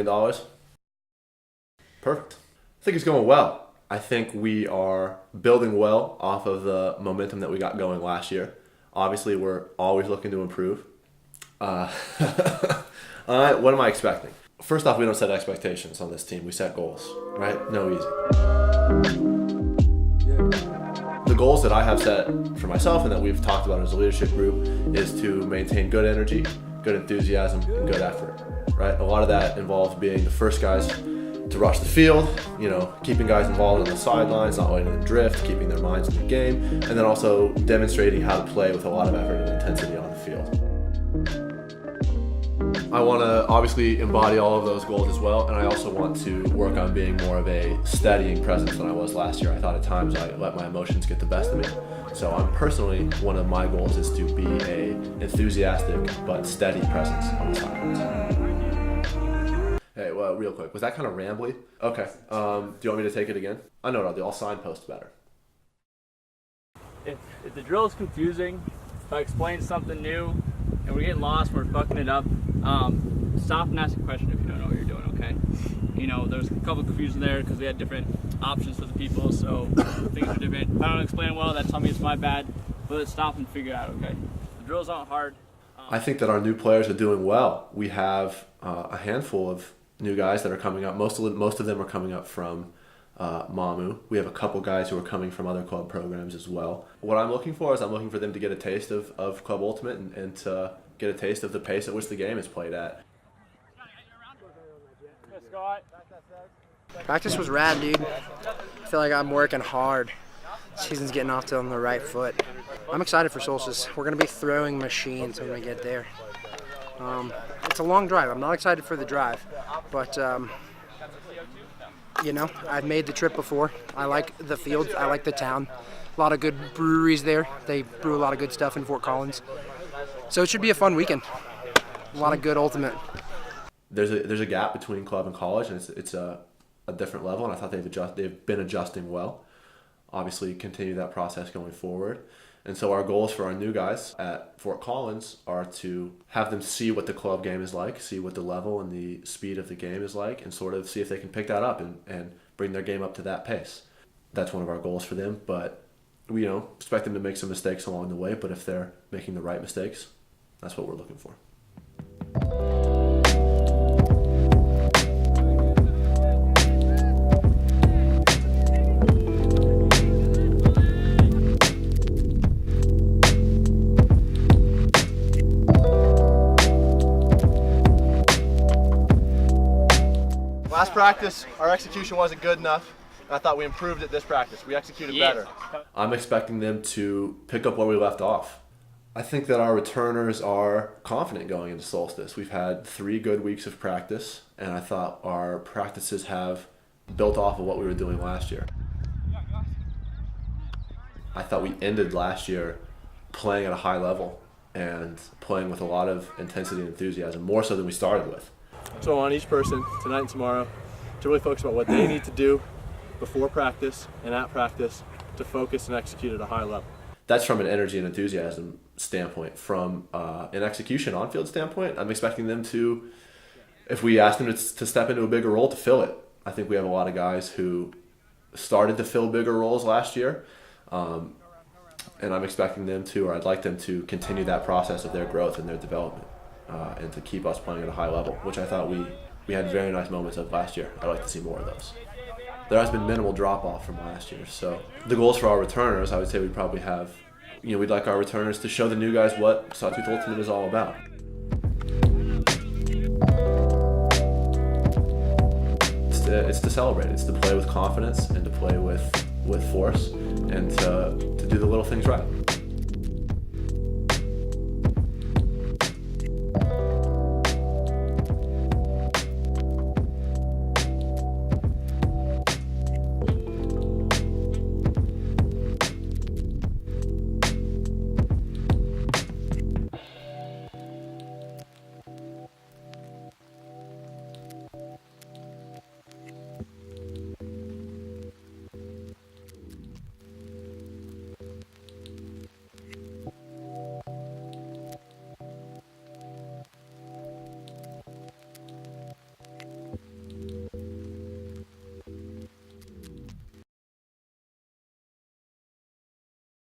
million? Perfect. I think it's going well. I think we are building well off of the momentum that we got going last year. Obviously, we're always looking to improve. What am I expecting? First off, we don't set expectations on this team. We set goals, right? No easy. The goals that I have set for myself and that we've talked about as a leadership group is to maintain good energy, good enthusiasm, and good effort, right? A lot of that involves being the first guys to rush the field, keeping guys involved on the sidelines, not letting them drift, keeping their minds in the game, and then also demonstrating how to play with a lot of effort and intensity on the field. I want to obviously embody all of those goals as well, and I also want to work on being more of a steadying presence than I was last year. I thought at times I let my emotions get the best of me. So one of my goals is to be a enthusiastic but steady presence on the sidelines. Hey, well, real quick, was that kind of rambly? Okay, do you want me to take it again? I know what I'll do, I'll signpost better. If the drill is confusing, if I explain something new, and we're getting lost, we're fucking it up, stop and ask a question if you don't know what you're doing, okay? There's a couple of confusion there because we had different options for the people, so things are different. If I don't explain well, that tell me it's my bad, but let's stop and figure it out, okay? The drills aren't hard. I think that our new players are doing well. We have a handful of new guys that are coming up. Most of them are coming up from Mamu. We have a couple guys who are coming from other club programs as well. What I'm looking for is I'm looking for them to get a taste of Club Ultimate and to get a taste of the pace at which the game is played at. Practice was rad, dude. I feel like I'm working hard. Season's getting off to on the right foot. I'm excited for Solstice. We're going to be throwing machines when we get there. It's a long drive. I'm not excited for the drive, but I've made the trip before. I like the fields. I like the town. A lot of good breweries there. They brew a lot of good stuff in Fort Collins. So it should be a fun weekend. A lot of good Ultimate. There's a gap between club and college, and it's a different level, and I thought they've been adjusting well. Obviously, continue that process going forward. And so our goals for our new guys at Fort Collins are to have them see what the club game is like, see what the level and the speed of the game is like, and sort of see if they can pick that up and bring their game up to that pace. That's one of our goals for them, but we expect them to make some mistakes along the way, but if they're making the right mistakes, that's what we're looking for. Last practice, our execution wasn't good enough. I thought we improved it this practice. We executed better. I'm expecting them to pick up where we left off. I think that our returners are confident going into Solstice. We've had 3 good weeks of practice, and I thought our practices have built off of what we were doing last year. I thought we ended last year playing at a high level and playing with a lot of intensity and enthusiasm, more so than we started with. So on each person, tonight and tomorrow, to really focus about what they need to do before practice and at practice to focus and execute at a high level. That's from an energy and enthusiasm standpoint. From an execution on-field standpoint, I'm expecting them to, if we ask them to step into a bigger role, to fill it. I think we have a lot of guys who started to fill bigger roles last year, and I'm expecting them to, or I'd like them to continue that process of their growth and their development, and to keep us playing at a high level, which I thought we had very nice moments of last year. I'd like to see more of those. There has been minimal drop-off from last year. So the goals for our returners, I would say we'd probably have, we'd like our returners to show the new guys what Sawtooth Ultimate is all about. It's to celebrate. It's to play with confidence and to play with force and to do the little things right.